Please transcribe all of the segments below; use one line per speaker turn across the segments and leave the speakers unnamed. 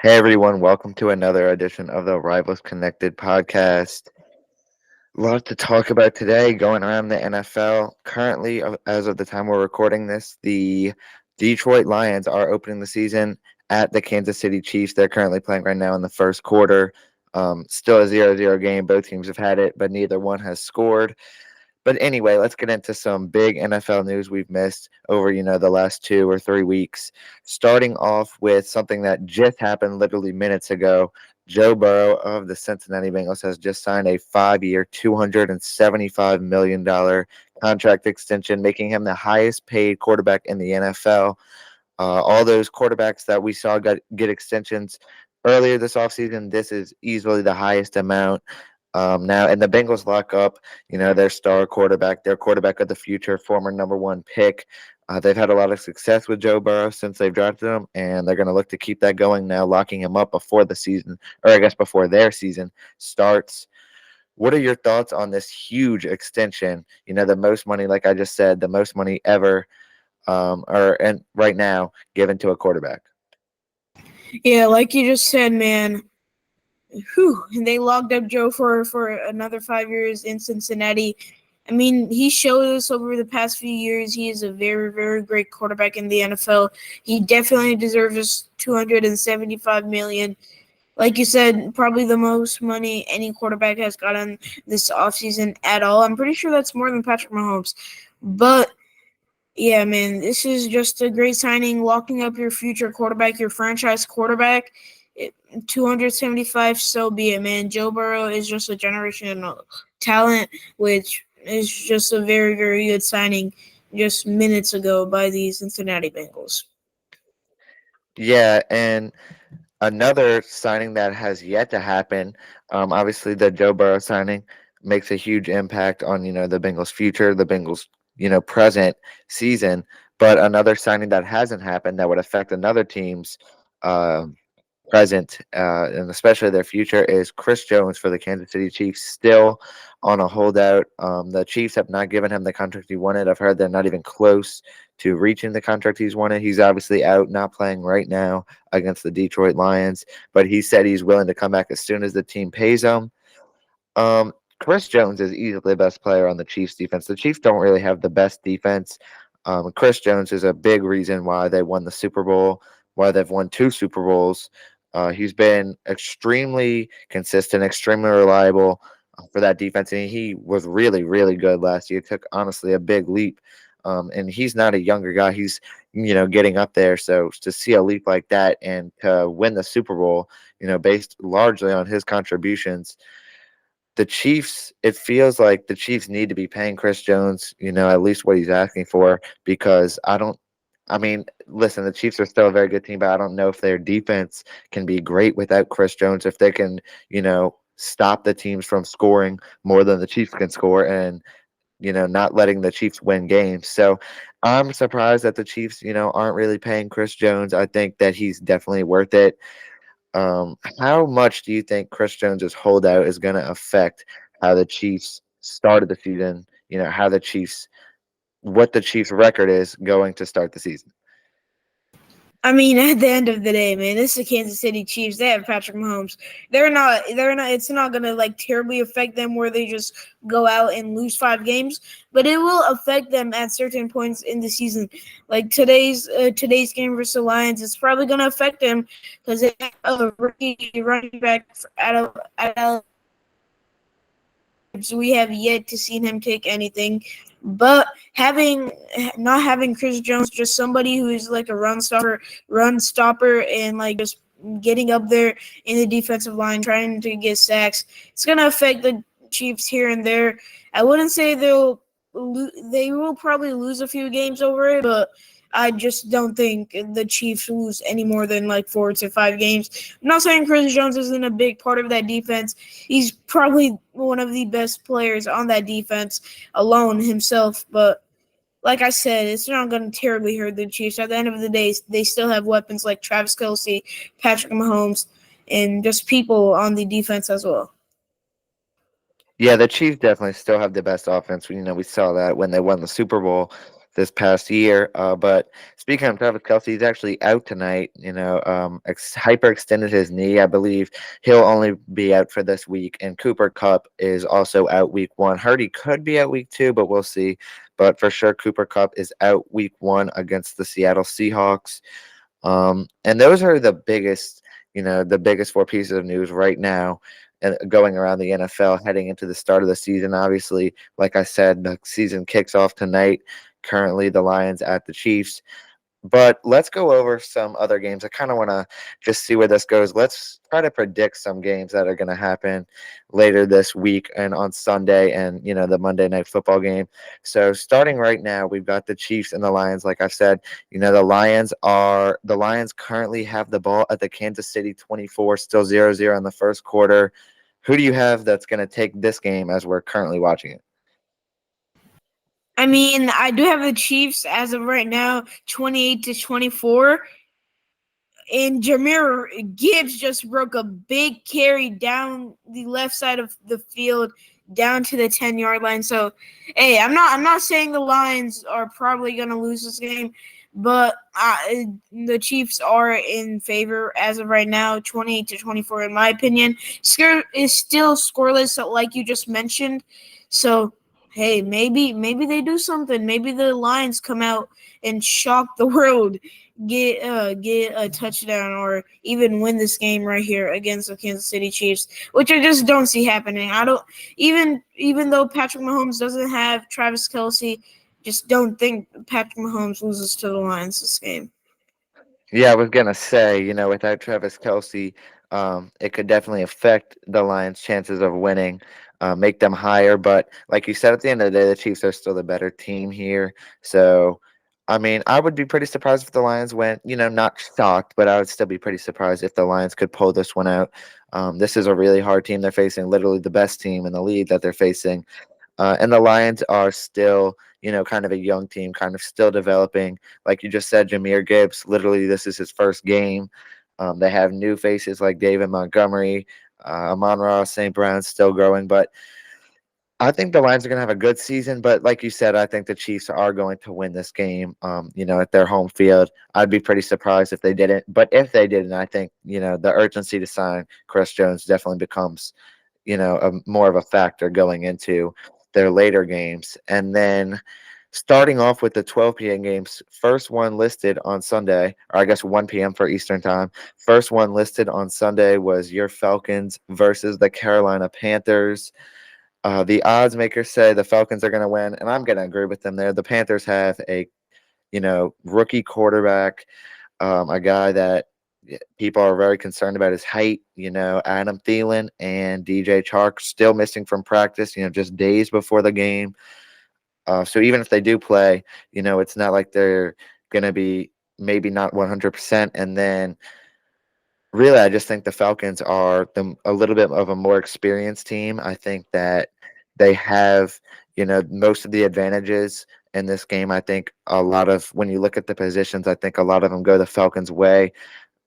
Hey everyone, welcome to another edition of the Rivals Connected podcast. A lot to talk about today going around the NFL. Currently, as of the time we're recording this, the Detroit Lions are opening the season at the Kansas City Chiefs. They're currently playing right now in the first quarter. Still a 0-0 game. Both teams have had it, but neither one has scored. But anyway, let's get into some big NFL news we've missed over, the last 2 or 3 weeks. Starting off with something that just happened literally minutes ago. Joe Burrow of the Cincinnati Bengals has just signed a 5-year, $275 million contract extension, making him the highest paid quarterback in the NFL. All those quarterbacks that we saw get extensions earlier this offseason, this is easily the highest amount. Now, and the Bengals lock up, their star quarterback, their quarterback of the future, former number one pick. They've had a lot of success with Joe Burrow since they've drafted him, and they're going to look to keep that going now, locking him up before the season, or I guess before their season starts. What are your thoughts on this huge extension? The most money, like I just said, the most money ever, and right now given to a quarterback.
Yeah, like you just said, man. Whew, and they locked up Joe for another 5 years in Cincinnati. I mean, he showed us over the past few years he is a very, very great quarterback in the NFL. He definitely deserves his $275 million. Like you said, probably the most money any quarterback has gotten this offseason at all. I'm pretty sure that's more than Patrick Mahomes. But yeah, man, this is just a great signing, locking up your future quarterback, your franchise quarterback. 275, so be it, man. Joe Burrow is just a generational talent, which is just a very, very good signing just minutes ago by the Cincinnati Bengals.
Yeah, and another signing that has yet to happen, obviously the Joe Burrow signing makes a huge impact on, the Bengals' future, the Bengals', present season. But another signing that hasn't happened that would affect another team's uh, present and especially their future is Chris Jones for the Kansas City Chiefs, still on a holdout. The Chiefs have not given him the contract he wanted. I've heard they're not even close to reaching the contract he's wanted. He's obviously out, not playing right now against the Detroit Lions, but he said he's willing to come back as soon as the team pays him. Chris Jones is easily the best player on the Chiefs defense. The Chiefs don't really have the best defense. Chris Jones is a big reason why they won the Super Bowl, why they've won 2 Super Bowls. He's been extremely consistent, extremely reliable for that defense, and he was really, really good last year. Took honestly a big leap, and he's not a younger guy. He's getting up there. So to see a leap like that and to win the Super Bowl, based largely on his contributions, the Chiefs, it feels like the Chiefs need to be paying Chris Jones, at least what he's asking for, because I mean, listen, the Chiefs are still a very good team, but I don't know if their defense can be great without Chris Jones, if they can, stop the teams from scoring more than the Chiefs can score and, not letting the Chiefs win games. So I'm surprised that the Chiefs, aren't really paying Chris Jones. I think that he's definitely worth it. How much do you think Chris Jones's holdout is going to affect how the Chiefs started the season? What the Chiefs' record is going to start the season?
I mean, at the end of the day, man, this is the Kansas City Chiefs. They have Patrick Mahomes. It's not gonna like terribly affect them where they just go out and lose 5 games, but it will affect them at certain points in the season. Like today's game versus the Lions, it's probably gonna affect them because they have a rookie running back out of we have yet to see him take anything. But not having Chris Jones, just somebody who is like a run stopper, and like just getting up there in the defensive line, trying to get sacks, it's gonna affect the Chiefs here and there. I wouldn't say they will probably lose a few games over it, but I just don't think the Chiefs lose any more than like 4 to 5 games. I'm not saying Chris Jones isn't a big part of that defense. He's probably one of the best players on that defense alone himself. But like I said, it's not going to terribly hurt the Chiefs. At the end of the day, they still have weapons like Travis Kelce, Patrick Mahomes, and just people on the defense as well.
Yeah, the Chiefs definitely still have the best offense. We saw that when they won the Super Bowl. this past year. But speaking of Travis Kelsey, he's actually out tonight. Hyperextended his knee. I believe he'll only be out for this week. And Cooper Cup is also out week 1. Heard he could be out week 2, but we'll see. But for sure, Cooper Cup is out week 1 against the Seattle Seahawks. And those are the biggest 4 pieces of news right now and going around the NFL heading into the start of the season. Obviously, like I said, the season kicks off tonight. Currently, the Lions at the Chiefs. But let's go over some other games. I kind of want to just see where this goes. Let's try to predict some games that are going to happen later this week and on Sunday and, the Monday Night Football game. So starting right now, we've got the Chiefs and the Lions. Like I said, the Lions currently have the ball at the Kansas City 24, still 0-0 in the first quarter. Who do you have that's going to take this game as we're currently watching it?
I mean, I do have the Chiefs as of right now, 28-24. And Jahmyr Gibbs just broke a big carry down the left side of the field, down to the 10-yard line. So, hey, I'm not saying the Lions are probably going to lose this game, but the Chiefs are in favor as of right now, 28-24, in my opinion. Score is still scoreless, like you just mentioned. So, hey, maybe they do something. Maybe the Lions come out and shock the world, get a touchdown, or even win this game right here against the Kansas City Chiefs, which I just don't see happening. I don't even though Patrick Mahomes doesn't have Travis Kelsey, just don't think Patrick Mahomes loses to the Lions this game.
Yeah, I was gonna say, without Travis Kelsey, it could definitely affect the Lions' chances of winning, make them higher. But like you said, at the end of the day, the Chiefs are still the better team here. So, I mean, I would be pretty surprised if the Lions went, not shocked, but I would still be pretty surprised if the Lions could pull this one out. This is a really hard team they're facing, literally the best team in the league that they're facing. And the Lions are still, kind of a young team, kind of still developing. Like you just said, Jahmyr Gibbs, literally, this is his first game. They have new faces like David Montgomery, Amon-Ra St. Brown's still growing. But I think the Lions are going to have a good season. But like you said, I think the Chiefs are going to win this game, at their home field. I'd be pretty surprised if they didn't. But if they didn't, I think, the urgency to sign Chris Jones definitely becomes, more of a factor going into their later games. And then starting off with the 12 p.m. games, first one listed on Sunday, or I guess 1 p.m. for Eastern time. First one listed on Sunday was your Falcons versus the Carolina Panthers. The odds makers say the Falcons are going to win, and I'm going to agree with them there. The Panthers have a, rookie quarterback, a guy that people are very concerned about his height. Adam Thielen and DJ Chark still missing from practice, just days before the game. So even if they do play, it's not like they're going to be maybe not 100%. And then really, I just think the Falcons are a little bit of a more experienced team. I think that they have, most of the advantages in this game. I think when you look at the positions, I think a lot of them go the Falcons' way.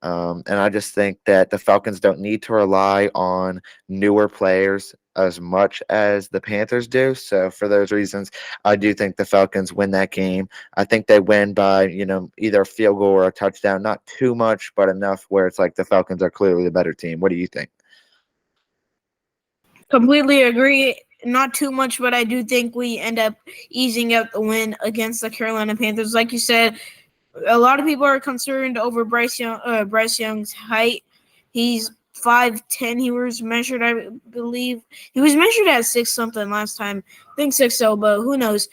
And I just think that the Falcons don't need to rely on newer players as much as the Panthers do. So for those reasons, I do think the Falcons win that game. I think they win by, either a field goal or a touchdown. Not too much, but enough where it's like the Falcons are clearly the better team. What do you think?
Completely agree. Not too much, but I do think we end up easing out the win against the Carolina Panthers. Like you said, a lot of people are concerned over Bryce Young's height. He's 5'10". He was measured, I believe. He was measured at 6 something last time. I think 6'0", but who knows?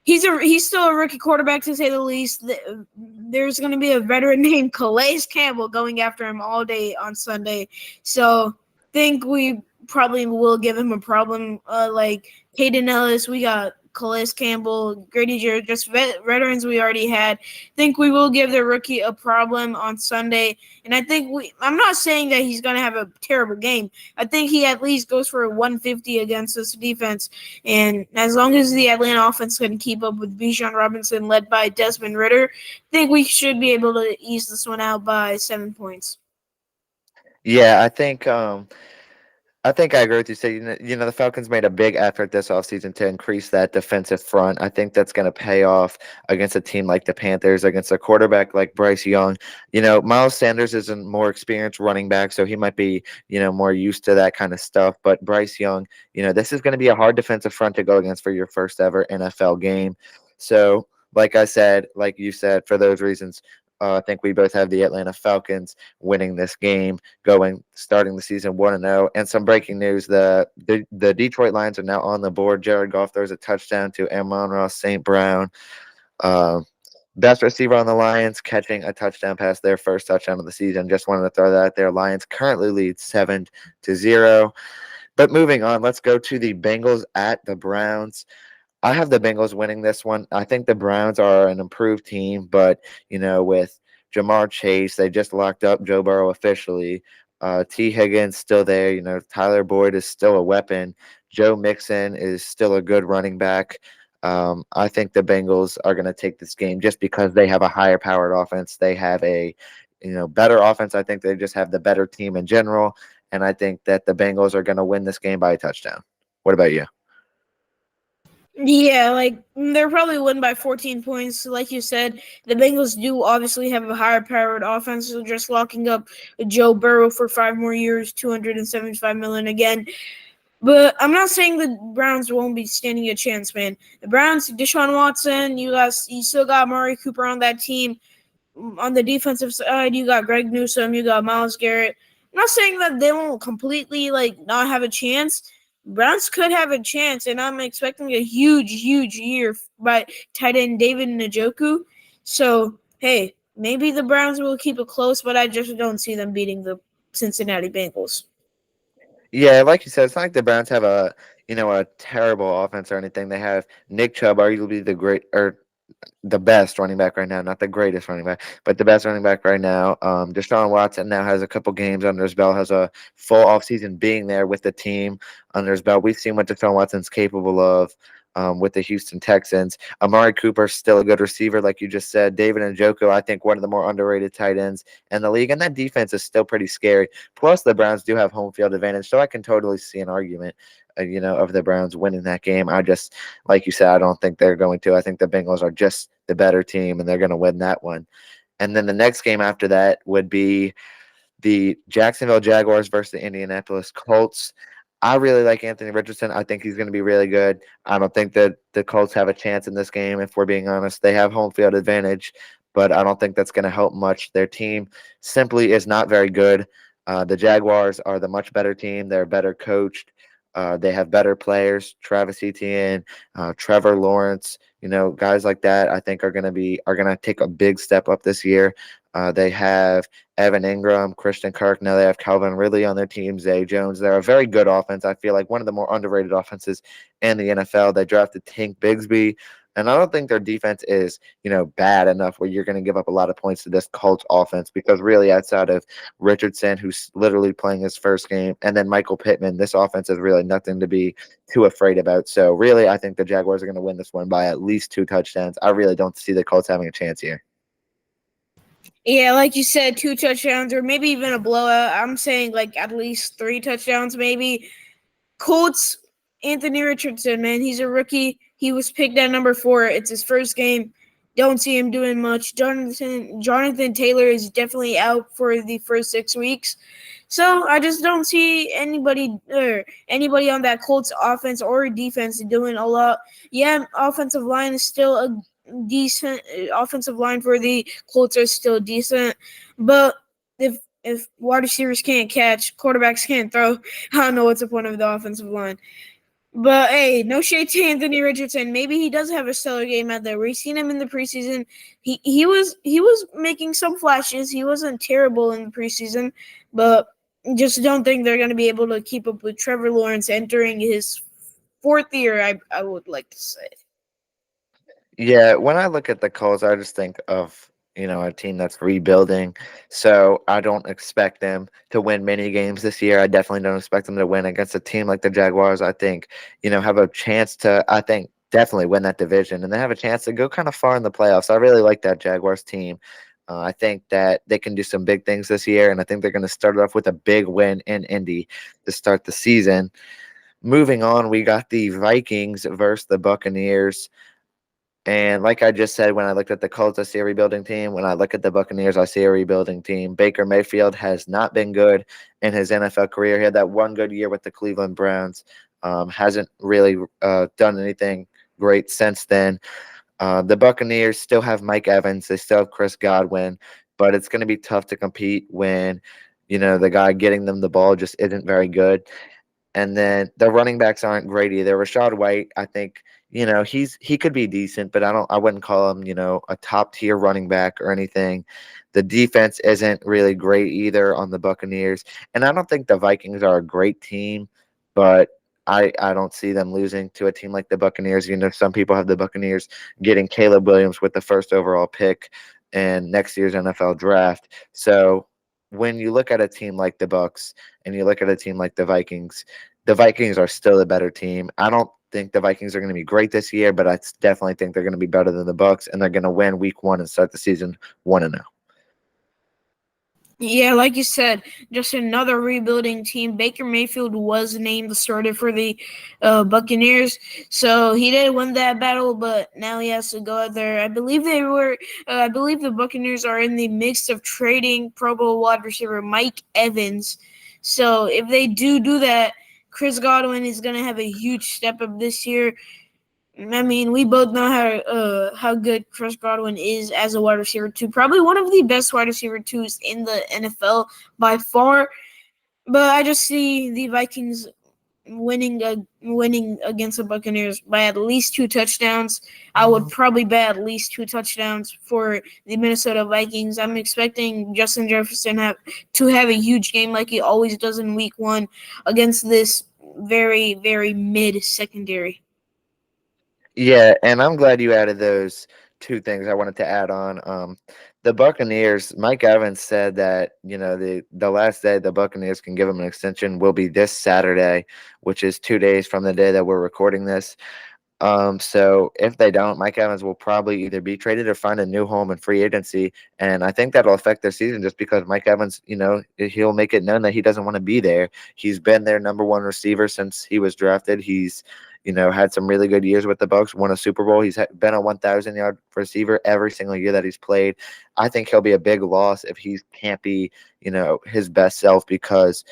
He's still a rookie quarterback, to say the least. There's going to be a veteran named Calais Campbell going after him all day on Sunday. So I think we probably will give him a problem. Like Hayden Ellis, we got Calais Campbell, Grady Jarrett, just veterans we already had. I think we will give the rookie a problem on Sunday. And I think I'm not saying that he's going to have a terrible game. I think he at least goes for a 150 against this defense. And as long as the Atlanta offense can keep up with Bijan Robinson led by Desmond Ridder, I think we should be able to ease this one out by 7 points.
Yeah, I think I think I agree with you. So, the Falcons made a big effort this offseason to increase that defensive front. I think that's going to pay off against a team like the Panthers, against a quarterback like Bryce Young. Miles Sanders is a more experienced running back, so he might be, more used to that kind of stuff. But Bryce Young, this is going to be a hard defensive front to go against for your first ever NFL game. So, like I said, like you said, for those reasons, I think we both have the Atlanta Falcons winning this game, starting the season 1-0. And some breaking news: the Detroit Lions are now on the board. Jared Goff throws a touchdown to Amon-Ra St. Brown, uh, best receiver on the Lions, catching a touchdown pass, their first touchdown of the season. Just wanted to throw that out there. Lions currently lead 7-0. But moving on, let's go to the Bengals at the Browns. I have the Bengals winning this one. I think the Browns are an improved team, but with Jamar Chase, they just locked up Joe Burrow officially. T. Higgins still there. Tyler Boyd is still a weapon. Joe Mixon is still a good running back. I think the Bengals are going to take this game just because they have a higher powered offense. They have a better offense. I think they just have the better team in general, and I think that the Bengals are going to win this game by a touchdown. What about you?
Yeah, like they're probably win by 14 points. Like you said, the Bengals do obviously have a higher powered offense. So just locking up Joe Burrow for 5 more years, 275 million again. But I'm not saying the Browns won't be standing a chance, man. The Browns, Deshaun Watson, you still got Amari Cooper on that team. On the defensive side, you got Greg Newsome, you got Myles Garrett. I'm not saying that they won't completely not have a chance. Browns could have a chance, and I'm expecting a huge, huge year by tight end David Njoku. So, hey, maybe the Browns will keep it close, but I just don't see them beating the Cincinnati Bengals.
Yeah, like you said, it's not like the Browns have a terrible offense or anything. They have Nick Chubb, arguably the best running back right now, not the greatest running back, but the best running back right now. Deshaun Watson now has a couple games under his belt, has a full offseason being there with the team under his belt. We've seen what Deshaun Watson's capable of with the Houston Texans. Amari Cooper's still a good receiver, like you just said. David Njoku, I think one of the more underrated tight ends in the league, and that defense is still pretty scary. Plus, the Browns do have home field advantage, so I can totally see an argument of the Browns winning that game. I just, like you said, I don't think they're going to. I think the Bengals are just the better team, and they're going to win that one. And then the next game after that would be the Jacksonville Jaguars versus the Indianapolis Colts. I really like Anthony Richardson. I think he's going to be really good. I don't think that the Colts have a chance in this game, if we're being honest. They have home field advantage, but I don't think that's going to help much. Their team simply is not very good. The Jaguars are the much better team. They're better coached. They have better players, Travis Etienne, Trevor Lawrence, guys like that. I think are going to take a big step up this year. They have Evan Ingram, Christian Kirk. Now they have Calvin Ridley on their team, Zay Jones. They're a very good offense. I feel like one of the more underrated offenses in the NFL. They drafted Tank Bigsby. And I don't think their defense is, bad enough where you're going to give up a lot of points to this Colts offense, because really outside of Richardson, who's literally playing his first game, and then Michael Pittman, this offense is really nothing to be too afraid about. So really, I think the Jaguars are going to win this one by at least 2 touchdowns. I really don't see the Colts having a chance here.
Yeah, like you said, 2 touchdowns or maybe even a blowout. I'm saying at least 3 touchdowns, maybe. Colts, Anthony Richardson, man, he's a rookie. He was picked at number 4. It's his first game. Don't see him doing much. Jonathan Taylor is definitely out for the first 6 weeks. So I just don't see anybody on that Colts offense or defense doing a lot. Yeah, offensive line is still a decent. Offensive line for the Colts are still decent. But if wide receivers can't catch, quarterbacks can't throw, I don't know what's the point of the offensive line. But hey, no shade to Anthony Richardson. Maybe he does have a stellar game out there. We've seen him in the preseason. He was making some flashes. He wasn't terrible in the preseason, but just don't think they're going to be able to keep up with Trevor Lawrence entering his 4th year, I would like to say.
Yeah, when I look at the Colts, I just think of a team that's rebuilding. So I don't expect them to win many games this year. I definitely don't expect them to win against a team like the Jaguars. I think have a chance to definitely win that division, and they have a chance to go kind of far in the playoffs. I really like that Jaguars team. I think that they can do some big things this year, and I think they're going to start it off with a big win in Indy to start the season. Moving on, we got the Vikings versus the Buccaneers. And like I just said, when I looked at the Colts, I see a rebuilding team. When I look at the Buccaneers, I see a rebuilding team. Baker Mayfield has not been good in his NFL career. He had that one good year with the Cleveland Browns. Hasn't really done anything great since then. The Buccaneers still have Mike Evans. They still have Chris Godwin, but it's going to be tough to compete when, the guy getting them the ball just isn't very good. And then the running backs aren't great either. Rashad White, I think, he could be decent, but I wouldn't call him, a top tier running back or anything. The defense isn't really great either on the Buccaneers. And I don't think the Vikings are a great team, but I don't see them losing to a team like the Buccaneers. Some people have the Buccaneers getting Caleb Williams with the first overall pick in next year's NFL draft. So when you look at a team like the Bucs and you look at a team like the Vikings are still a better team. I don't think the Vikings are going to be great this year, but I definitely think they're going to be better than the Bucs, and they're going to win Week 1 and start the season 1-0.
Yeah, like you said, just another rebuilding team. Baker Mayfield was named the starter for the Buccaneers, so he did win that battle. But now he has to go out there. I believe the Buccaneers are in the midst of trading Pro Bowl wide receiver Mike Evans. So if they do that, Chris Godwin is going to have a huge step up this year. I mean, we both know how good Chris Godwin is as a wide receiver too. Probably one of the best wide receiver twos in the NFL by far. But I just see the Vikings winning against the Buccaneers by at least 2 touchdowns. I would probably bet at least 2 touchdowns for the Minnesota Vikings. I'm expecting Justin Jefferson to have a huge game like he always does in Week 1 against this very, very mid secondary.
Yeah, and I'm glad you added those 2 things I wanted to add on. The Buccaneers, Mike Evans said that, the last day the Buccaneers can give him an extension will be this Saturday, which is 2 days from the day that we're recording this. So if they don't, Mike Evans will probably either be traded or find a new home in free agency. And I think that'll affect their season just because Mike Evans, he'll make it known that he doesn't want to be there. He's been their number 1 receiver since he was drafted. He's, had some really good years with the Bucs, won a Super Bowl. He's been a 1,000-yard receiver every single year that he's played. I think he'll be a big loss if he can't be, his best self because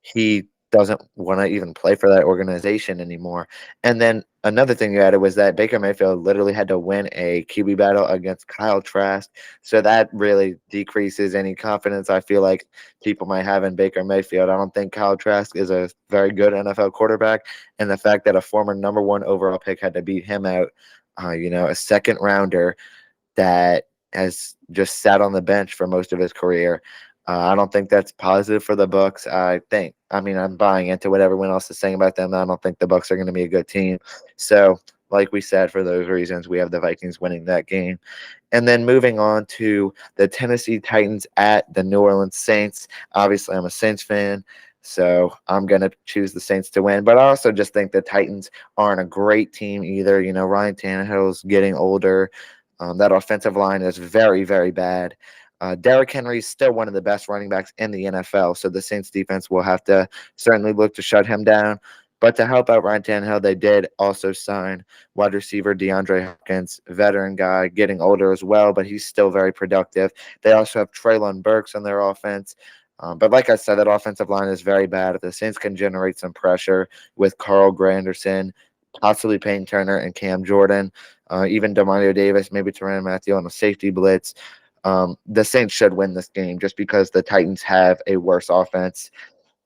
he doesn't want to even play for that organization anymore. And then another thing you added was that Baker Mayfield literally had to win a QB battle against Kyle Trask. So that really decreases any confidence I feel like people might have in Baker Mayfield. I don't think Kyle Trask is a very good NFL quarterback. And the fact that a former number 1 overall pick had to beat him out, a second rounder that has just sat on the bench for most of his career, I don't think that's positive for the Bucs. I'm buying into what everyone else is saying about them. I don't think the Bucs are going to be a good team. So, like we said, for those reasons, we have the Vikings winning that game. And then moving on to the Tennessee Titans at the New Orleans Saints. Obviously, I'm a Saints fan, so I'm going to choose the Saints to win. But I also just think the Titans aren't a great team either. Ryan Tannehill's getting older. That offensive line is very, very bad. Derrick Henry is still one of the best running backs in the NFL, so the Saints defense will have to certainly look to shut him down. But to help out Ryan Tannehill, they did also sign wide receiver DeAndre Hopkins, veteran guy, getting older as well, but he's still very productive. They also have Treylon Burks on their offense. But like I said, that offensive line is very bad. If the Saints can generate some pressure with Carl Granderson, possibly Peyton Turner and Cam Jordan, even Demario Davis, maybe Tyrann Mathieu on a safety blitz, the Saints should win this game just because the Titans have a worse offense.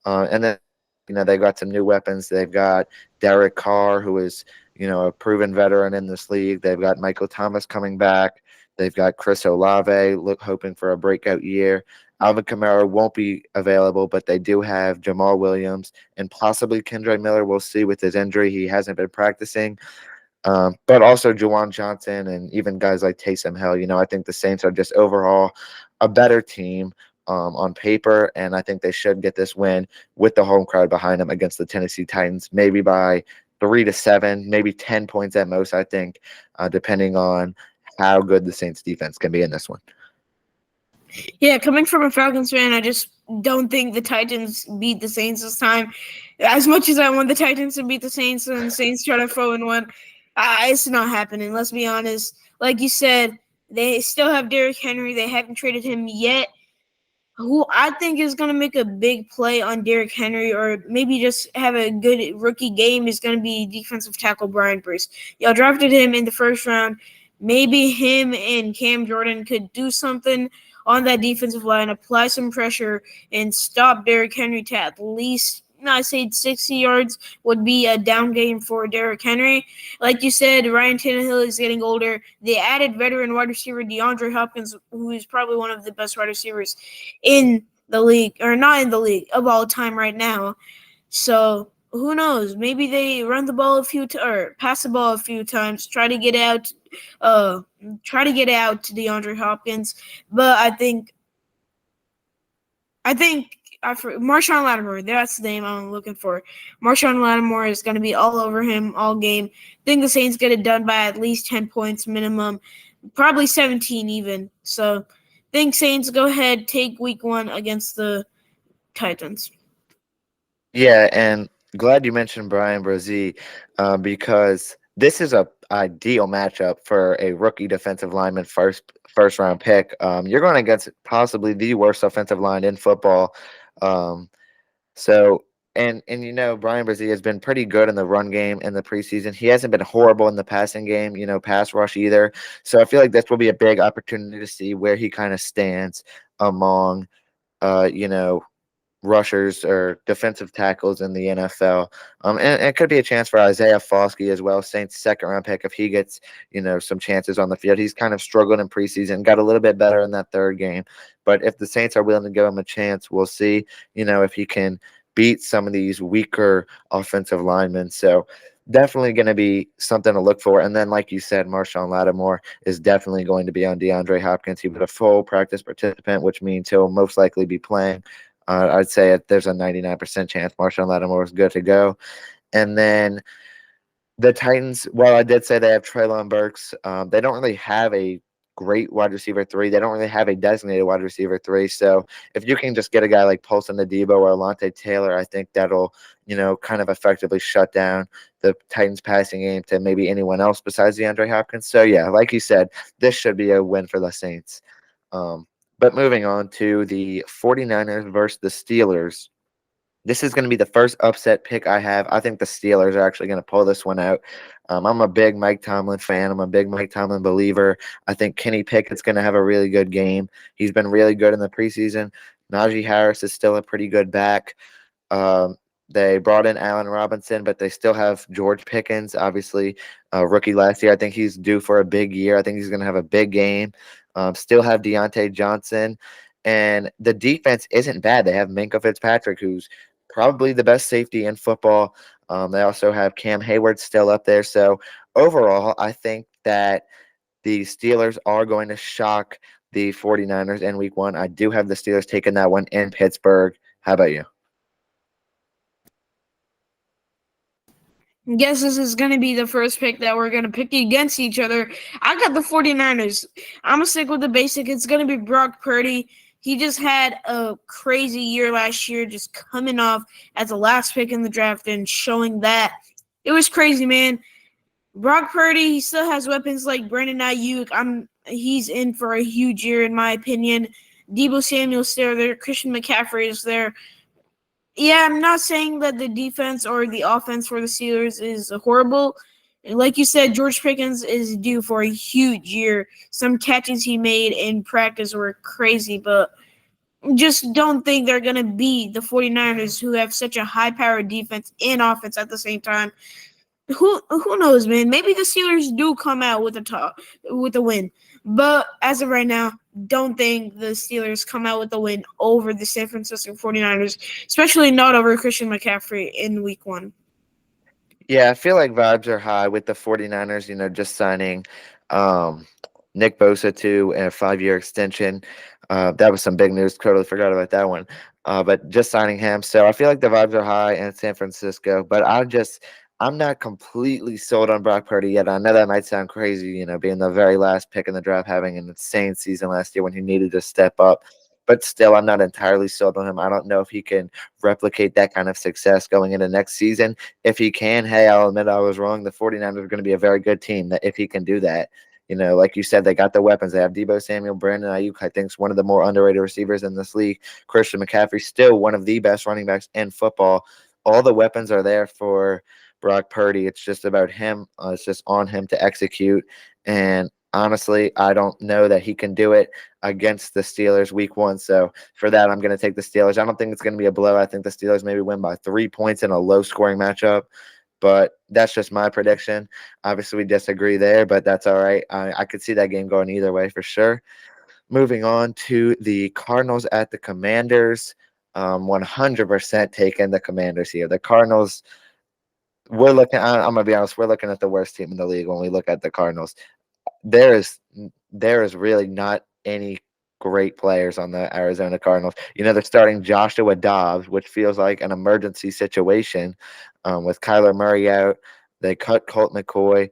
And then, they've got some new weapons. They've got Derek Carr, who is, a proven veteran in this league. They've got Michael Thomas coming back. They've got Chris Olave hoping for a breakout year. Alvin Kamara won't be available, but they do have Jamal Williams and possibly Kendre Miller. We'll see with his injury. He hasn't been practicing. But also Juwan Johnson and even guys like Taysom Hill. I think the Saints are just overall a better team on paper, and I think they should get this win with the home crowd behind them against the Tennessee Titans, maybe by 3 to 7, maybe 10 points at most, I think, depending on how good the Saints defense can be in this one.
Yeah, coming from a Falcons fan, I just don't think the Titans beat the Saints this time. As much as I want the Titans to beat the Saints and the Saints try to 4-1, it's not happening. Let's be honest. Like you said, they still have Derrick Henry. They haven't traded him yet. Who I think is going to make a big play on Derrick Henry or maybe just have a good rookie game is going to be defensive tackle Brian Bruce. Y'all drafted him in the first round. Maybe him and Cam Jordan could do something on that defensive line, apply some pressure, and stop Derrick Henry to at least, I say 60 yards would be a down game for Derrick Henry. Like you said, Ryan Tannehill is getting older. They added veteran wide receiver DeAndre Hopkins, who is probably one of the best wide receivers in the league, or not in the league, of all time right now. So who knows? Maybe they run the ball or pass the ball a few times, try to get out to DeAndre Hopkins. But I think Marshawn Lattimore, that's the name I'm looking for. Marshawn Lattimore is going to be all over him all game. I think the Saints get it done by at least 10 points minimum, probably 17 even. So I think Saints go ahead, take week 1 against the Titans.
Yeah, and glad you mentioned Brian Brzee because this is a ideal matchup for a rookie defensive lineman first round pick. You're going against possibly the worst offensive line in football. Um, so and Brian Brzee has been pretty good in the run game in the preseason. He hasn't been horrible in the passing game, pass rush either. So I feel like this will be a big opportunity to see where he kind of stands among uh, you know, rushers or defensive tackles in the NFL. And it could be a chance for Isaiah Foskey as well, Saints second round pick if he gets, some chances on the field. He's kind of struggled in preseason, got a little bit better in that third game. But if the Saints are willing to give him a chance, we'll see, if he can beat some of these weaker offensive linemen. So definitely going to be something to look for. And then, like you said, Marshawn Lattimore is definitely going to be on DeAndre Hopkins. He was a full practice participant, which means he'll most likely be playing. I'd say there's a 99% chance Marshawn Lattimore is good to go. And then the Titans, well, I did say they have Treylon Burks. They don't really have a great wide receiver 3. They don't really have a designated wide receiver 3. So if you can just get a guy like Paulson Adebo or Alontae Taylor, I think that'll, kind of effectively shut down the Titans passing game to maybe anyone else besides DeAndre Hopkins. So, yeah, like you said, this should be a win for the Saints. But moving on to the 49ers versus the Steelers. This is going to be the first upset pick I have. I think the Steelers are actually going to pull this one out. I'm a big Mike Tomlin fan. I'm a big Mike Tomlin believer. I think Kenny Pickett's going to have a really good game. He's been really good in the preseason. Najee Harris is still a pretty good back. They brought in Allen Robinson, but they still have George Pickens, obviously, rookie last year. I think he's due for a big year. I think he's going to have a big game. Still have Deontay Johnson. And the defense isn't bad. They have Minkah Fitzpatrick, who's probably the best safety in football. They also have Cam Hayward still up there. So overall, I think that the Steelers are going to shock the 49ers in week 1. I do have the Steelers taking that one in Pittsburgh. How about you?
Guess this is going to be the first pick that we're going to pick against each other. I got the 49ers. I'm going to stick with the basic. It's going to be Brock Purdy. He just had a crazy year last year, just coming off as the last pick in the draft and showing that. It was crazy, man. Brock Purdy, he still has weapons like Brandon Ayuk. He's in for a huge year, in my opinion. Deebo Samuel's still there. Christian McCaffrey is there. Yeah, I'm not saying that the defense or the offense for the Steelers is horrible. Like you said, George Pickens is due for a huge year. Some catches he made in practice were crazy, but just don't think they're going to beat the 49ers, who have such a high-powered defense and offense at the same time. Who knows, man? Maybe the Steelers do come out with a win. But as of right now, don't think the Steelers come out with a win over the San Francisco 49ers, especially not over Christian McCaffrey in week 1.
Yeah, I feel like vibes are high with the 49ers, just signing Nick Bosa to a 5-year extension. That was some big news. Totally forgot about that one. But just signing him. So I feel like the vibes are high in San Francisco. But I'm not completely sold on Brock Purdy yet. I know that might sound crazy, being the very last pick in the draft, having an insane season last year when he needed to step up. But still, I'm not entirely sold on him. I don't know if he can replicate that kind of success going into next season. If he can, hey, I'll admit I was wrong. The 49ers are going to be a very good team that if he can do that. Like you said, they got the weapons. They have Deebo Samuel, Brandon Ayuk, I think is one of the more underrated receivers in this league. Christian McCaffrey, still one of the best running backs in football. All the weapons are there for Brock Purdy. It's just about him. It's just on him to execute. And honestly, I don't know that he can do it against the Steelers week 1. So for that, I'm going to take the Steelers. I don't think it's going to be a blowout. I think the Steelers maybe win by 3 points in a low-scoring matchup. But that's just my prediction. Obviously, we disagree there, but that's all right. I could see that game going either way for sure. Moving on to the Cardinals at the Commanders. 100% taking the Commanders here. The Cardinals, I'm going to be honest, we're looking at the worst team in the league when we look at the Cardinals. There is really not any great players on the Arizona Cardinals. They're starting Joshua Dobbs, which feels like an emergency situation with Kyler Murray out. They cut Colt McCoy.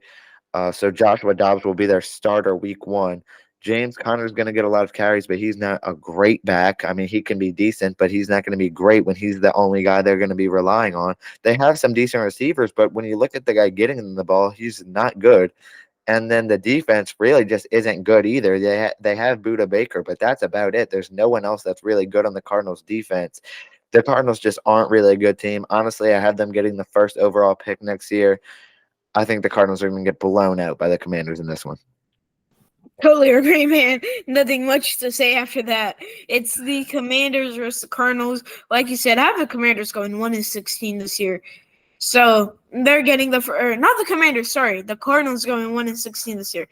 So Joshua Dobbs will be their starter week 1. James Conner is going to get a lot of carries, but he's not a great back. I mean, he can be decent, but he's not going to be great when he's the only guy they're going to be relying on. They have some decent receivers, but when you look at the guy getting them the ball, he's not good. And then the defense really just isn't good either. They have Budda Baker, but that's about it. There's no one else that's really good on the Cardinals defense. The Cardinals just aren't really a good team. Honestly, I have them getting the first overall pick next year. I think the Cardinals are going to get blown out by the Commanders in this one.
Totally agree, man. Nothing much to say after that. It's the Commanders versus the Cardinals. Like you said, I have the Commanders going 1-16 this year. So they're getting not the Commanders, sorry. The Cardinals going 1-16 this year.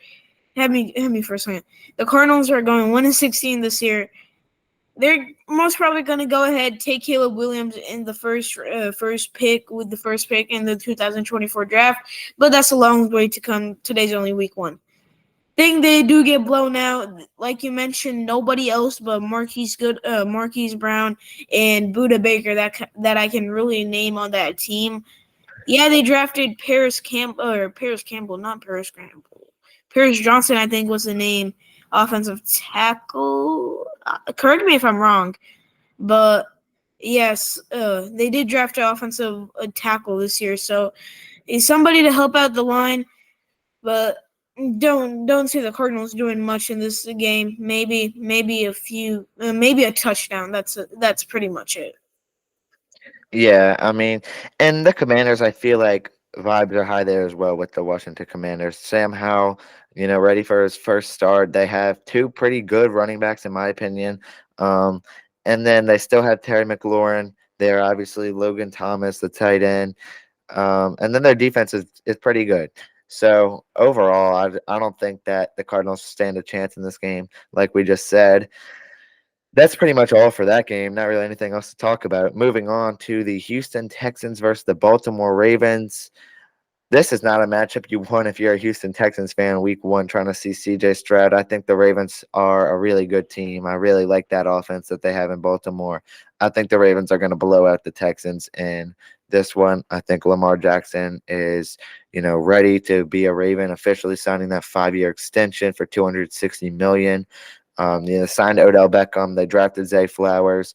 Have me for a second. The Cardinals are going 1-16 this year. They're most probably going to go ahead, take Caleb Williams in the first pick in the 2024 draft. But that's a long way to come. Today's only week 1. Think they do get blown out. Like you mentioned, nobody else but Marquise Brown and Budda Baker that I can really name on that team. Yeah, they drafted Paris Johnson, I think was the name, offensive tackle. Correct me if I'm wrong, but yes, they did draft an offensive tackle this year. So he's somebody to help out the line, but don't see the Cardinals doing much in this game. Maybe a touchdown. That's pretty much it.
Yeah, I mean, and the Commanders, I feel like vibes are high there as well with the Washington Commanders. Sam Howell, ready for his first start. They have 2 pretty good running backs, in my opinion. And then they still have Terry McLaurin. They're obviously Logan Thomas, the tight end. And then their defense is pretty good. So overall, I don't think that the Cardinals stand a chance in this game, like we just said. That's pretty much all for that game. Not really anything else to talk about. Moving on to the Houston Texans versus the Baltimore Ravens. This is not a matchup you want if you're a Houston Texans fan week 1 trying to see CJ Stroud. I think the Ravens are a really good team. I really like that offense that they have in Baltimore. I think the Ravens are going to blow out the Texans in this one. I think Lamar Jackson is, ready to be a Raven, officially signing that 5-year extension for $260 million. Signed Odell Beckham. They drafted Zay Flowers.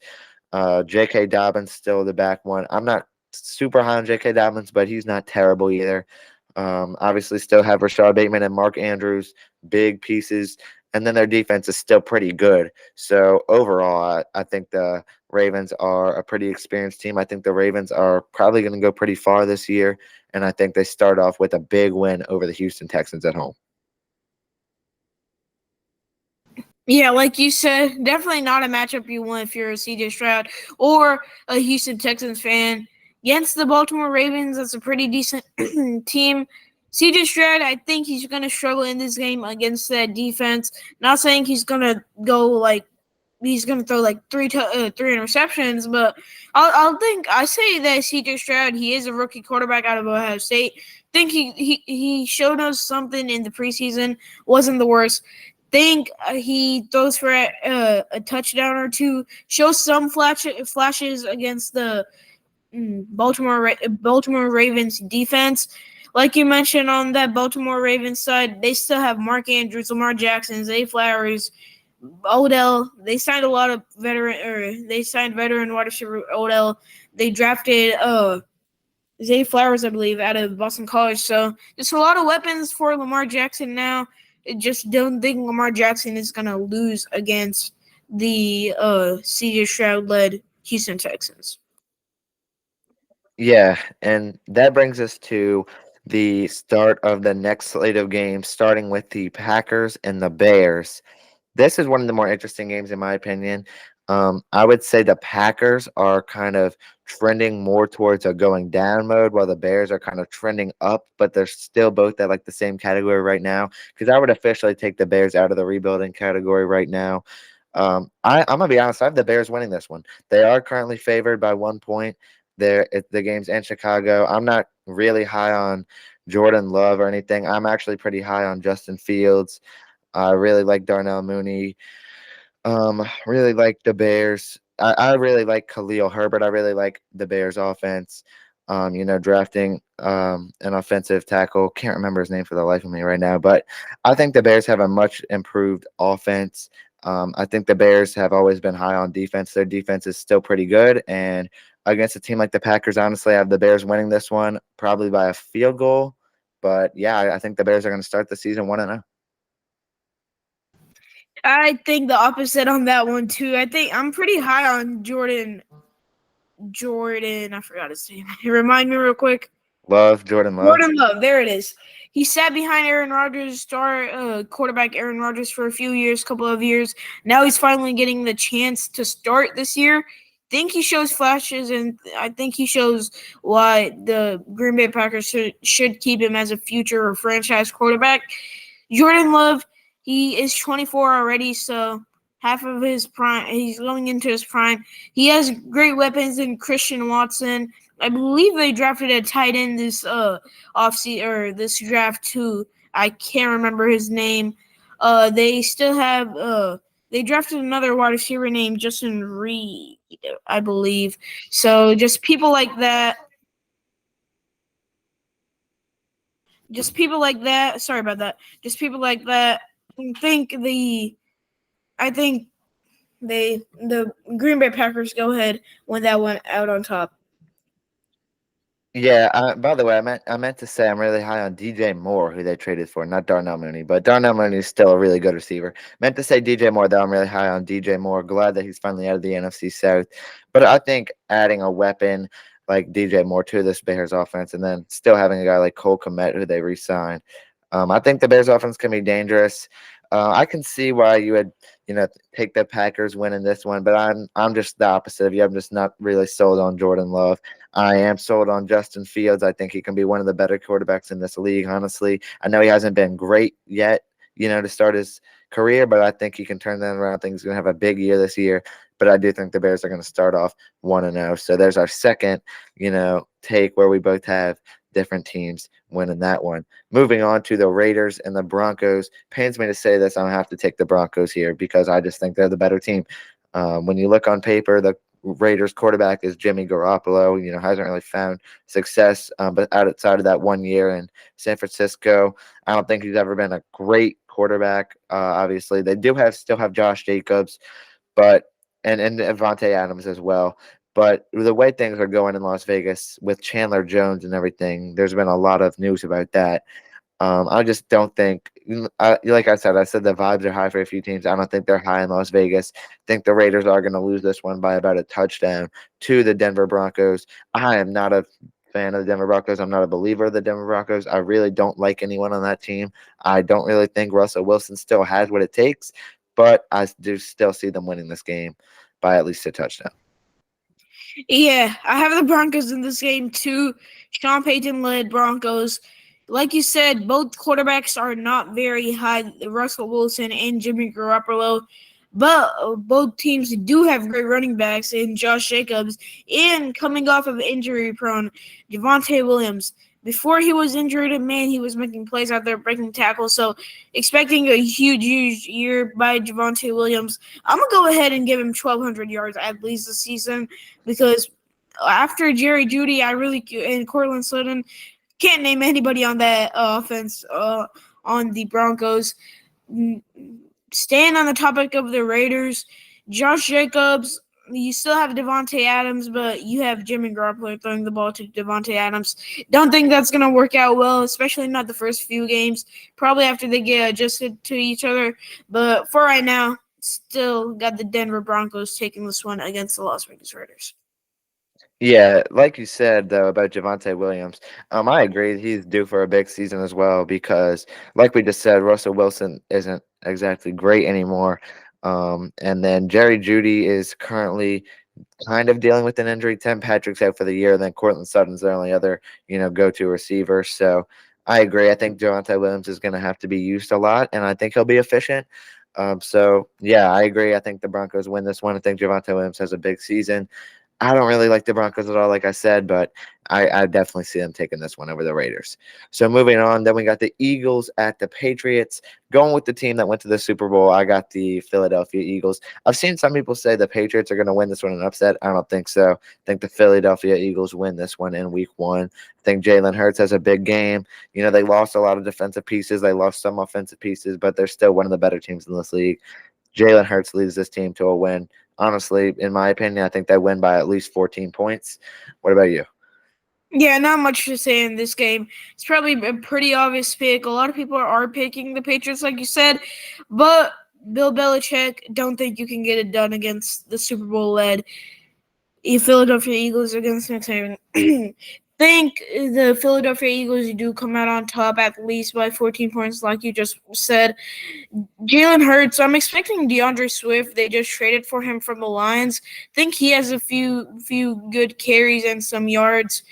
J.K. Dobbins still the back one. I'm not super high on J.K. Dobbins, but he's not terrible either. Obviously, still have Rashad Bateman and Mark Andrews, big pieces. And then their defense is still pretty good. So overall, I think the Ravens are a pretty experienced team. I think the Ravens are probably going to go pretty far this year. And I think they start off with a big win over the Houston Texans at home.
Yeah, like you said, definitely not a matchup you want if you're a CJ Stroud or a Houston Texans fan. Against the Baltimore Ravens, that's a pretty decent team. CJ Stroud, I think he's going to struggle in this game against that defense. Not saying he's going to he's going to throw like three interceptions, but I say that CJ Stroud, he is a rookie quarterback out of Ohio State. Think he showed us something in the preseason, wasn't the worst. Think he throws for a touchdown or two, shows some flashes against the Baltimore Ravens defense. Like you mentioned on that Baltimore Ravens side, they still have Mark Andrews, Lamar Jackson, Zay Flowers, Odell. They signed a lot of veteran wide receiver Odell. They drafted Zay Flowers, I believe, out of Boston College. So just a lot of weapons for Lamar Jackson now. I just don't think Lamar Jackson is gonna lose against the CJ Stroud led Houston Texans.
Yeah, and that brings us to the start of the next slate of games, starting with the Packers and the Bears. This is one of the more interesting games, in my opinion. I would say the Packers are kind of trending more towards a going down mode, while the Bears are kind of trending up, but they're still both at like the same category right now. Because I would officially take the Bears out of the rebuilding category right now. I'm gonna be honest. I have the Bears winning this one. They are currently favored by 1 point. The game's in Chicago. I'm not really high on Jordan Love or anything. I'm actually pretty high on Justin Fields. I really like Darnell Mooney. Really like the Bears. I really like Khalil Herbert. I really like the Bears offense. Drafting an offensive tackle. Can't remember his name for the life of me right now, but I think the Bears have a much improved offense. I think the Bears have always been high on defense. Their defense is still pretty good, and against a team like the Packers, honestly, I have the Bears winning this one probably by a field goal. But yeah, I think the Bears are going to start the season 1-0.
I think the opposite on that one too. I think I'm pretty high on Jordan. I forgot his name. Remind me real quick.
Jordan Love.
Jordan Love, there it is. He sat behind Aaron Rodgers, quarterback Aaron Rodgers for a couple of years. Now he's finally getting the chance to start this year. Think he shows flashes, and I think he shows why the Green Bay Packers should keep him as a future or franchise quarterback. Jordan Love, he is 24 already, so half of his prime. He's going into his prime. He has great weapons in Christian Watson. I believe they drafted a tight end this offseason or this draft too. I can't remember his name. They still have they drafted another wide receiver named Justin Reed, I believe. So just people like that. Sorry about that. Just people like that. I think the Green Bay Packers go ahead when that went out on top.
Yeah. By the way, I meant to say I'm really high on DJ Moore, who they traded for, not Darnell Mooney, but Darnell Mooney is still a really good receiver. Meant to say DJ Moore, though. I'm really high on DJ Moore. Glad that he's finally out of the NFC South. But I think adding a weapon like DJ Moore to this Bears offense, and then still having a guy like Cole Kmet, who they re-signed, I think the Bears offense can be dangerous. I can see why you would, take the Packers winning this one, but I'm just the opposite of you. I'm just not really sold on Jordan Love. I am sold on Justin Fields. I think he can be one of the better quarterbacks in this league, honestly. I know he hasn't been great yet, to start his career, but I think he can turn that around. I think he's going to have a big year this year, but I do think the Bears are going to start off 1-0. So there's our second, take where we both have different teams winning that one. Moving on to the Raiders and the Broncos. Pains me to say this, I'm going to have to take the Broncos here because I just think they're the better team. When you look on paper, the Raiders quarterback is Jimmy Garoppolo. Hasn't really found success, but outside of that 1 year in San Francisco, I don't think he's ever been a great quarterback. Obviously, they still have Josh Jacobs, but and Avante Adams as well. But the way things are going in Las Vegas with Chandler Jones and everything, there's been a lot of news about that. I just don't think, like I said the vibes are high for a few teams. I don't think they're high in Las Vegas. I think the Raiders are going to lose this one by about a touchdown to the Denver Broncos. I am not a fan of the Denver Broncos. I'm not a believer of the Denver Broncos. I really don't like anyone on that team. I don't really think Russell Wilson still has what it takes, but I do still see them winning this game by at least a touchdown.
Yeah, I have the Broncos in this game too. Sean Payton led Broncos. Like you said, both quarterbacks are not very high, Russell Wilson and Jimmy Garoppolo. But both teams do have great running backs in Josh Jacobs and coming off of injury-prone Javonte Williams. Before he was injured, man, he was making plays out there, breaking tackles. So expecting a huge year by Javonte Williams. I'm going to go ahead and give him 1,200 yards at least this season because after Jerry Jeudy, and Cortland Sutton, can't name anybody on that offense on the Broncos. Staying on the topic of the Raiders, Josh Jacobs, you still have Devontae Adams, but you have Jimmy Garoppolo throwing the ball to Devontae Adams. Don't think that's going to work out well, especially not the first few games. Probably after they get adjusted to each other. But for right now, still got the Denver Broncos taking this one against the Las Vegas Raiders.
Yeah, like you said though about Javonte Williams, I agree he's due for a big season as well because, like we just said, Russell Wilson isn't exactly great anymore, and then Jerry Jeudy is currently kind of dealing with an injury. Tim Patrick's out for the year, and then Cortland Sutton's the only other go-to receiver. So I agree. I think Javonte Williams is going to have to be used a lot, and I think he'll be efficient. So yeah, I agree. I think the Broncos win this one. I think Javonte Williams has a big season. I don't really like the Broncos at all, like I said, but I definitely see them taking this one over the Raiders. So moving on, then we got the Eagles at the Patriots. Going with the team that went to the Super Bowl, I got the Philadelphia Eagles. I've seen some people say the Patriots are going to win this one in an upset. I don't think so. I think the Philadelphia Eagles win this one in week 1. I think Jalen Hurts has a big game. They lost a lot of defensive pieces. They lost some offensive pieces, but they're still one of the better teams in this league. Jalen Hurts leads this team to a win. Honestly, in my opinion, I think they win by at least 14 points. What about you?
Yeah, not much to say in this game. It's probably a pretty obvious pick. A lot of people are picking the Patriots, like you said, but Bill Belichick, don't think you can get it done against the Super Bowl-led Philadelphia Eagles against next time. Think the Philadelphia Eagles do come out on top at least by 14 points, like you just said. Jalen Hurts, I'm expecting DeAndre Swift. They just traded for him from the Lions. Think he has a few good carries and some yards.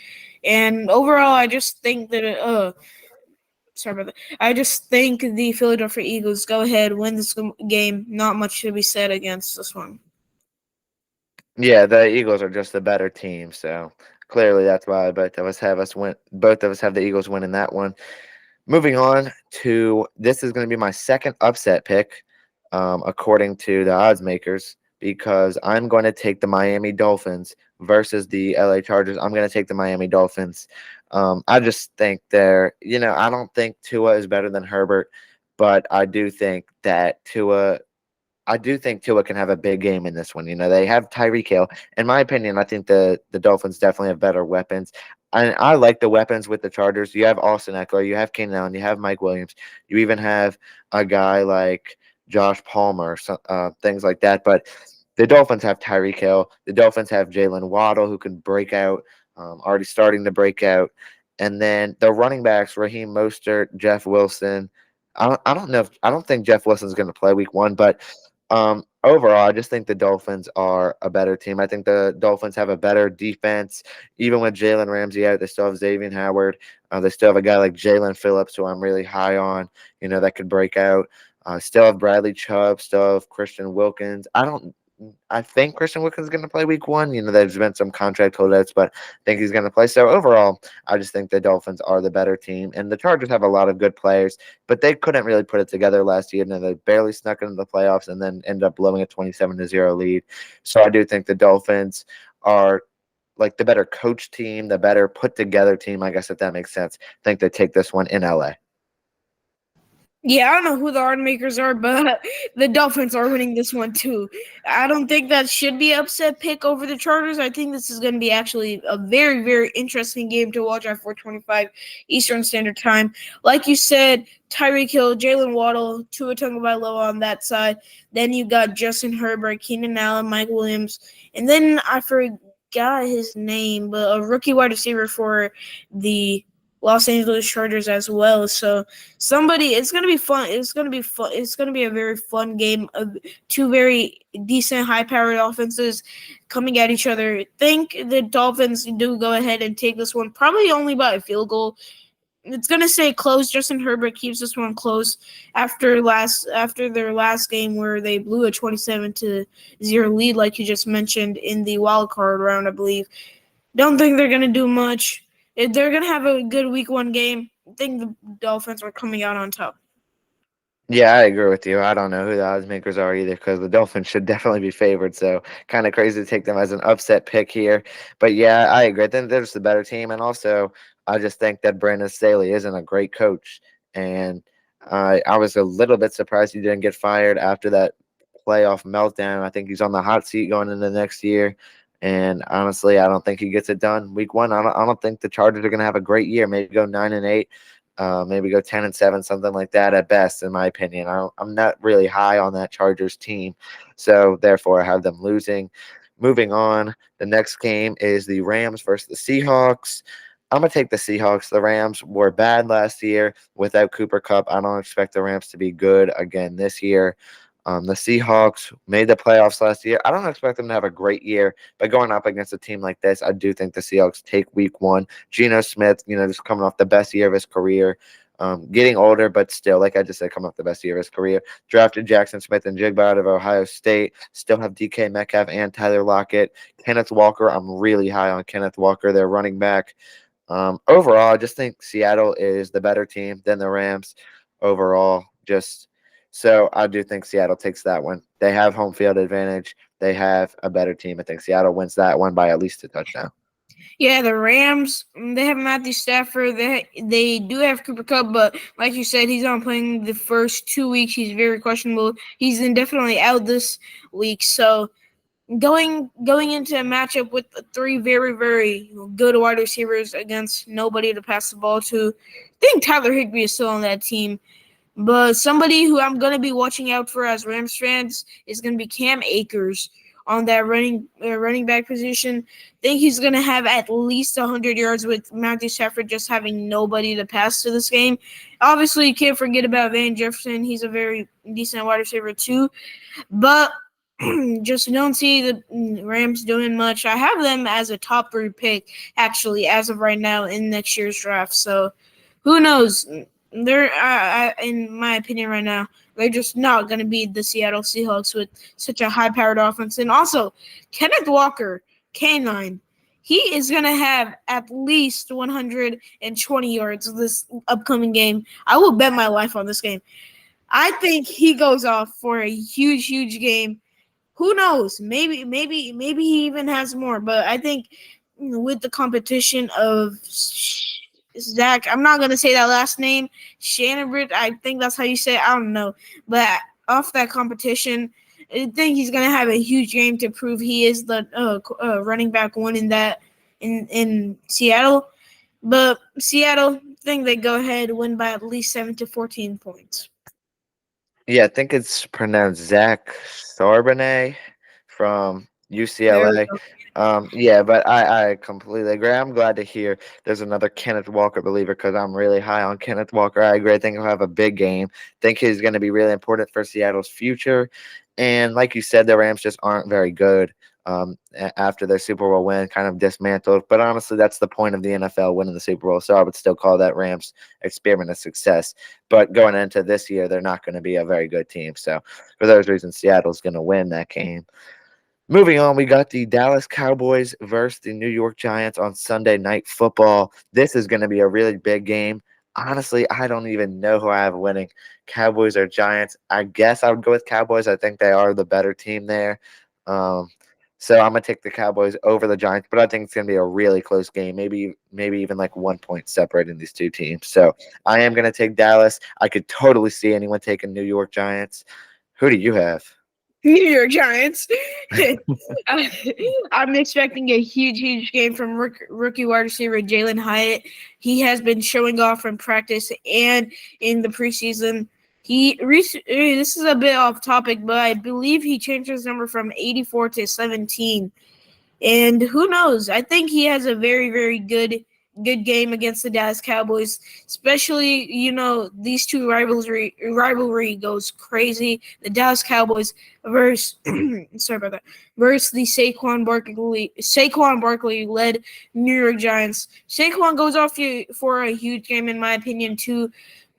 And overall, I just think that sorry about that. I just think the Philadelphia Eagles go ahead, win this game. Not much to be said against this one.
Yeah, the Eagles are just a better team, so clearly that's why both of us have us win. Both of us have the Eagles winning that one. Moving on to this is going to be my second upset pick, according to the odds makers, because I'm going to take the Miami Dolphins versus the LA Chargers. I'm going to take the Miami Dolphins. I just think I don't think Tua is better than Herbert, but I do think Tua can have a big game in this one. They have Tyreek Hill. In my opinion, I think the Dolphins definitely have better weapons. I like the weapons with the Chargers. You have Austin Eckler, you have Keenan Allen, you have Mike Williams, you even have a guy like Josh Palmer, things like that. But the Dolphins have Tyreek Hill. The Dolphins have Jalen Waddle, who can break out, already starting to break out. And then the running backs, Raheem Mostert, Jeff Wilson. I don't think Jeff Wilson's going to play week 1, but overall, I just think the Dolphins are a better team. I think the Dolphins have a better defense. Even with Jalen Ramsey out, they still have Xavier Howard. They still have a guy like Jalen Phillips, who I'm really high on, that could break out. Still have Bradley Chubb, still have Christian Wilkins. I think Christian Wilkins is going to play week 1. There's been some contract holdouts, but I think he's going to play. So overall, I just think the Dolphins are the better team. And the Chargers have a lot of good players, but they couldn't really put it together last year. And they barely snuck into the playoffs and then ended up blowing a 27-0 lead. So I do think the Dolphins are like the better coach team, the better put together team, I guess, if that makes sense. I think they take this one in LA.
Yeah, I don't know who the odds makers are, but the Dolphins are winning this one too. I don't think that should be an upset pick over the Chargers. I think this is going to be actually a very, very interesting game to watch at 4:25 Eastern Standard Time. Like you said, Tyreek Hill, Jalen Waddle, Tua Tagovailoa on that side. Then you got Justin Herbert, Keenan Allen, Mike Williams, and then I forgot his name, but a rookie wide receiver for the Los Angeles Chargers as well. So it's going to be fun. It's going to be fun. It's going to be a very fun game of two very decent, high-powered offenses coming at each other. I think the Dolphins do go ahead and take this one, probably only by a field goal. It's going to stay close. Justin Herbert keeps this one close after their last game where they blew a 27-0 lead, like you just mentioned, in the wild card round, I believe. Don't think they're going to do much. They're going to have a good week 1 game. I think the Dolphins are coming out on top.
Yeah, I agree with you. I don't know who the odds makers are either because the Dolphins should definitely be favored. So kind of crazy to take them as an upset pick here. But yeah, I agree. I think they're just the better team. And also, I just think that Brandon Staley isn't a great coach. And I was a little bit surprised he didn't get fired after that playoff meltdown. I think he's on the hot seat going into next year. And honestly, I don't think he gets it done week one. I don't think the Chargers are going to have a great year. Maybe go 9-8, maybe go 10-7, something like that at best, in my opinion. I'm not really high on that Chargers team, so therefore I have them losing. Moving on, the next game is the Rams versus the Seahawks. I'm gonna take the Seahawks. The Rams were bad last year without Cooper Cup. I don't expect the Rams to be good again this year. The Seahawks made the playoffs last year. I don't expect them to have a great year, but going up against a team like this, I do think the Seahawks take week one. Geno Smith, just coming off the best year of his career, getting older, but still, like I just said, coming off the best year of his career. Drafted Jackson Smith and Jigba out of Ohio State. Still have DK Metcalf and Tyler Lockett. Kenneth Walker, I'm really high on Kenneth Walker, their running back. Overall, I just think Seattle is the better team than the Rams overall. Just so I do think Seattle takes that one. They have home field advantage. They have a better team. I think Seattle wins that one by at least a touchdown.
Yeah, the Rams, they have Matthew Stafford. They do have Cooper Cup, but like you said, he's not playing the first 2 weeks. He's very questionable. He's indefinitely out this week. So going into a matchup with three very, very good wide receivers against nobody to pass the ball to, I think Tyler Higbee is still on that team. But somebody who I'm going to be watching out for as Rams fans is going to be Cam Akers on that running back position. I think he's going to have at least 100 yards with Matthew Stafford just having nobody to pass to this game. Obviously, you can't forget about Van Jefferson. He's a very decent wide receiver too. But just don't see the Rams doing much. I have them as a top 3 pick, actually, as of right now in next year's draft. So who knows? They're, in my opinion, right now, they're just not going to beat the Seattle Seahawks with such a high-powered offense. And also, Kenneth Walker, K9, he is going to have at least 120 yards this upcoming game. I will bet my life on this game. I think he goes off for a huge, huge game. Who knows? Maybe he even has more. But I think with the competition of Zach, I'm not gonna say that last name, Shannonbridge. I think that's how you say it. I don't know, but off that competition, I think he's gonna have a huge game to prove he is the running back one in that in Seattle. But Seattle, I think they go ahead and win by at least 7 to 14 points.
Yeah, I think it's pronounced Zach Charbonnet from
There we
UCLA.
go.
Yeah, but I completely agree. I'm glad to hear there's another Kenneth Walker believer because I'm really high on Kenneth Walker. I agree. I think he'll have a big game. Think he's going to be really important for Seattle's future. And like you said, the Rams just aren't very good. After their Super Bowl win, kind of dismantled. But honestly, that's the point of the NFL, winning the Super Bowl. So I would still call that Rams experiment a success. But going into this year, they're not going to be a very good team. So for those reasons, Seattle's going to win that game. Moving on, we got the Dallas Cowboys versus the New York Giants on Sunday Night Football. This is going to be a really big game. Honestly, I don't even know who I have winning, Cowboys or Giants. I guess I would go with Cowboys. I think they are the better team there. So I'm gonna take the Cowboys over the Giants, but I think it's gonna be a really close game. Maybe even like 1 point separating these two teams. So I am gonna take Dallas. I could totally see anyone taking New York Giants. Who do you have?
New York Giants. I'm expecting a huge, huge game from rookie wide receiver Jalen Hyatt. He has been showing off in practice and in the preseason. This is a bit off topic, but I believe he changed his number from 84 to 17. And who knows? I think he has a very, very good game against the Dallas Cowboys. Especially, these two rivalry goes crazy. The Dallas Cowboys versus versus the Saquon Barkley led New York Giants. Saquon goes off for a huge game in my opinion too.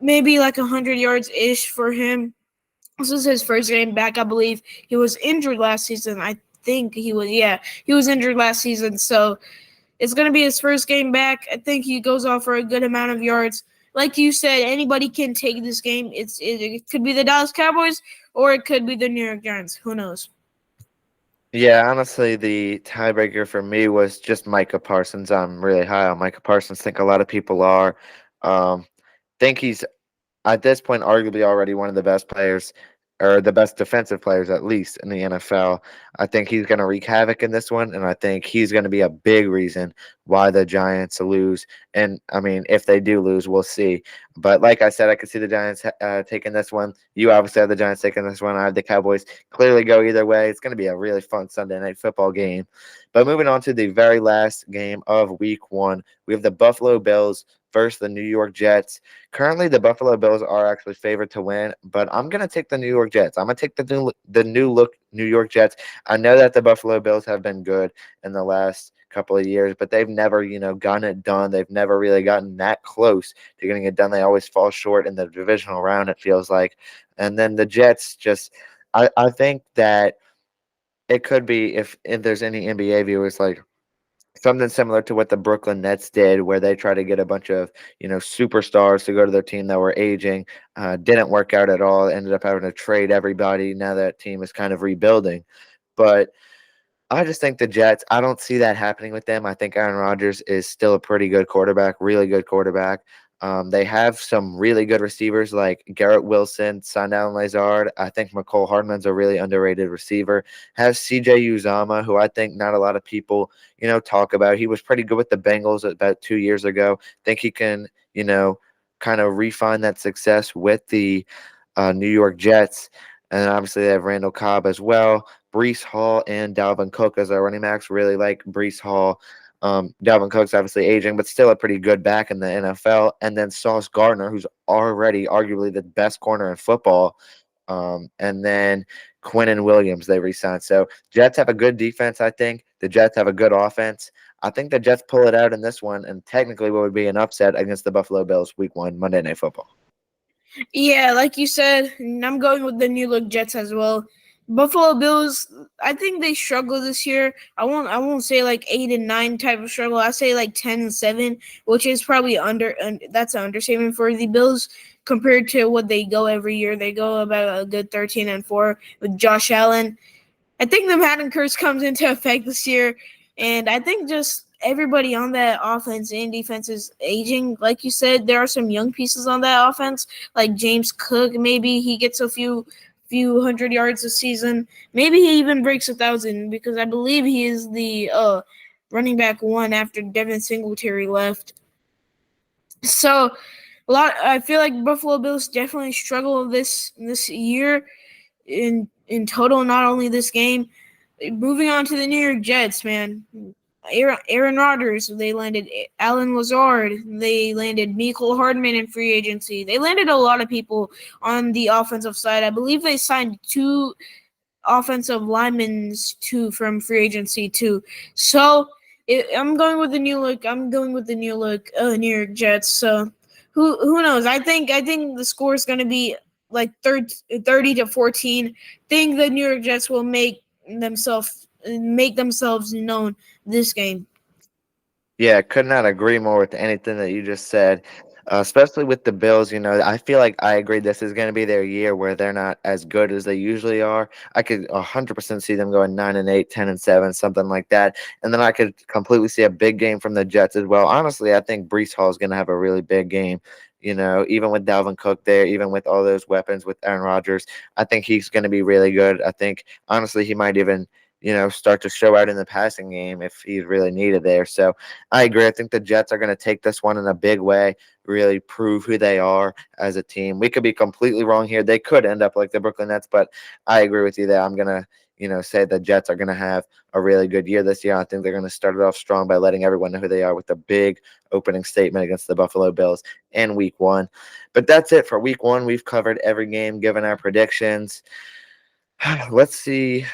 Maybe like 100 yards ish for him. This is his first game back, I believe. He was injured last season. I think he was injured last season, so it's going to be his first game back. I think he goes off for a good amount of yards. like you said, anybody can take this game. It could be the Dallas Cowboys or it could be the New York Giants. Who knows?
Yeah, honestly, the tiebreaker for me was just Micah Parsons. I'm really high on Micah Parsons. Think a lot of people are. Um, think he's at this point arguably already one of the best players or the best defensive players at least in the NFL. I think he's going to wreak havoc in this one, and I think he's going to be a big reason why the Giants lose. And I mean, if they do lose, we'll see. But like I said, I could see the Giants taking this one. You obviously have the Giants taking this one. I have the Cowboys. Clearly go either way. It's going to be a really fun Sunday night football game. But moving on to the very last game of Week 1, we have the Buffalo Bills versus the New York Jets. Currently, the Buffalo Bills are actually favored to win, but I'm gonna take the New York Jets. I'm gonna take the new look New York Jets. I know that the Buffalo Bills have been good in the last couple of years, but they've never, gotten it done. They've never really gotten that close to getting it done. They always fall short in the divisional round, it feels like. And then the Jets just, I think that it could be if there's any NBA viewers like something similar to what the Brooklyn Nets did, where they try to get a bunch of superstars to go to their team that were aging. Didn't work out at all. Ended up having to trade everybody. Now that team is kind of rebuilding, but I just think the Jets. I don't see that happening with them. I think Aaron Rodgers is still a pretty good quarterback, really good quarterback. They have some really good receivers like Garrett Wilson, Sandown Lazard. I think McCole Hardman's a really underrated receiver. Has CJ Uzama, who I think not a lot of people, talk about. He was pretty good with the Bengals about 2 years ago. Think he can, kind of refine that success with the New York Jets. And obviously they have Randall Cobb as well. Brees Hall and Dalvin Cook as our running backs. Really like Brees Hall. Dalvin Cook's obviously aging, but still a pretty good back in the NFL. And then Sauce Gardner, who's already arguably the best corner in football. And then Quinnen Williams they re-signed. So Jets have a good defense, I think. The Jets have a good offense. I think the Jets pull it out in this one, and technically what would be an upset against the Buffalo Bills Week 1 Monday Night Football.
Yeah, like you said, I'm going with the New Look Jets as well. Buffalo Bills, I think they struggle this year. I won't say like 8-9 type of struggle. I say like 10-7, which is probably that's an understatement for the Bills compared to what they go every year. They go about a good 13-4 with Josh Allen. I think the Madden curse comes into effect this year, and I think just everybody on that offense and defense is aging. Like you said, there are some young pieces on that offense, like James Cook. Maybe he gets a few hundred yards a season. Maybe he even breaks 1,000 because I believe he is the running back one after Devin Singletary left. So I feel like Buffalo Bills definitely struggle this year in total, not only this game. Moving on to the New York Jets, man. Aaron Rodgers, they landed Alan Lazard, they landed Mecole Hardman in free agency. They landed a lot of people on the offensive side. I believe they signed 2 offensive linemen too from free agency too. So I'm going with the new look. New York Jets. So who knows? I think the score is going to be like 30-14. Think the New York Jets will make themselves known this game.
Yeah, could not agree more with anything that you just said. Especially with the Bills, I feel like I agree this is going to be their year where they're not as good as they usually are. I could 100% see them going 9-8, 10-7, something like that. And then I could completely see a big game from the Jets as well. Honestly, I think Brees Hall is going to have a really big game. Even with Dalvin Cook there, even with all those weapons with Aaron Rodgers, I think he's going to be really good. I think, honestly, he might even start to show out in the passing game if he's really needed there. So I agree. I think the Jets are going to take this one in a big way, really prove who they are as a team. We could be completely wrong here. They could end up like the Brooklyn Nets, but I agree with you there. I'm going to, say the Jets are going to have a really good year this year. I think they're going to start it off strong by letting everyone know who they are with a big opening statement against the Buffalo Bills in Week 1. But that's it for Week 1. We've covered every game, given our predictions. Let's see.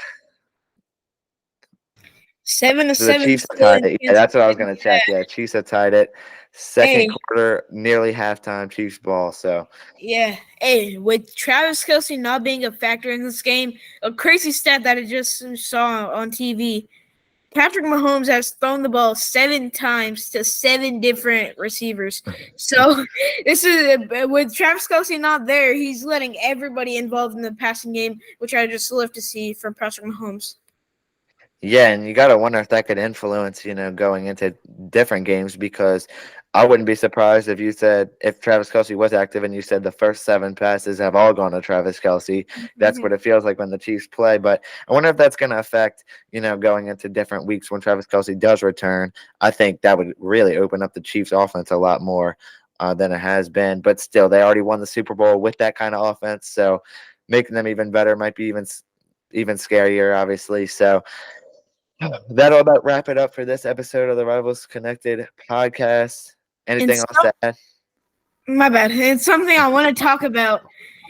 7-7
The Chiefs
still
tied
in
it. Yeah,
Kansas
that's what I was
City.
going to check. Yeah, Chiefs have tied it. Second
Hey,
quarter, nearly halftime, Chiefs ball. So,
yeah. Hey, with Travis Kelce not being a factor in this game, a crazy stat that I just saw on TV. Patrick Mahomes has thrown the ball 7 times to 7 different receivers. So this is with Travis Kelce not there, he's letting everybody involved in the passing game, which I just love to see from Patrick Mahomes.
Yeah, and you got to wonder if that could influence, going into different games because I wouldn't be surprised if you said if Travis Kelce was active and you said the first 7 passes have all gone to Travis Kelce. That's what it feels like when the Chiefs play. But I wonder if that's going to affect, going into different weeks when Travis Kelce does return. I think that would really open up the Chiefs' offense a lot more than it has been. But still, they already won the Super Bowl with that kind of offense. So making them even better might be even scarier, obviously. So that'll about wrap it up for this episode of the Rivals Connected podcast. Anything else to add?
My bad. It's something I want to talk about.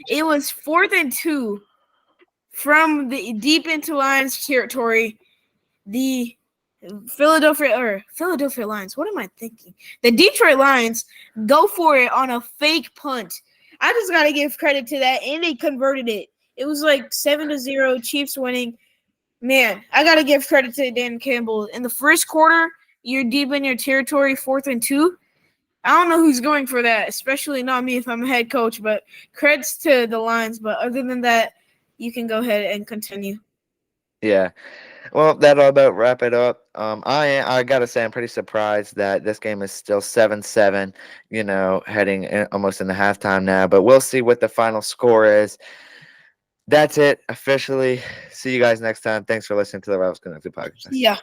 It was 4th and 2 from the deep into Lions territory. The Philadelphia Lions. What am I thinking? The Detroit Lions go for it on a fake punt. I just gotta give credit to that, and they converted it. It was like 7-0, Chiefs winning. Man, I gotta give credit to Dan Campbell. In the first quarter, you're deep in your territory, 4th and 2. I don't know who's going for that, especially not me if I'm a head coach, but credits to the Lions. But other than that, you can go ahead and continue.
Yeah. Well, that'll about wrap it up. I gotta say I'm pretty surprised that this game is still 7-7, heading almost into halftime now. But we'll see what the final score is. That's it officially. See you guys next time. Thanks for listening to the Rivals Connected podcast.
Yeah.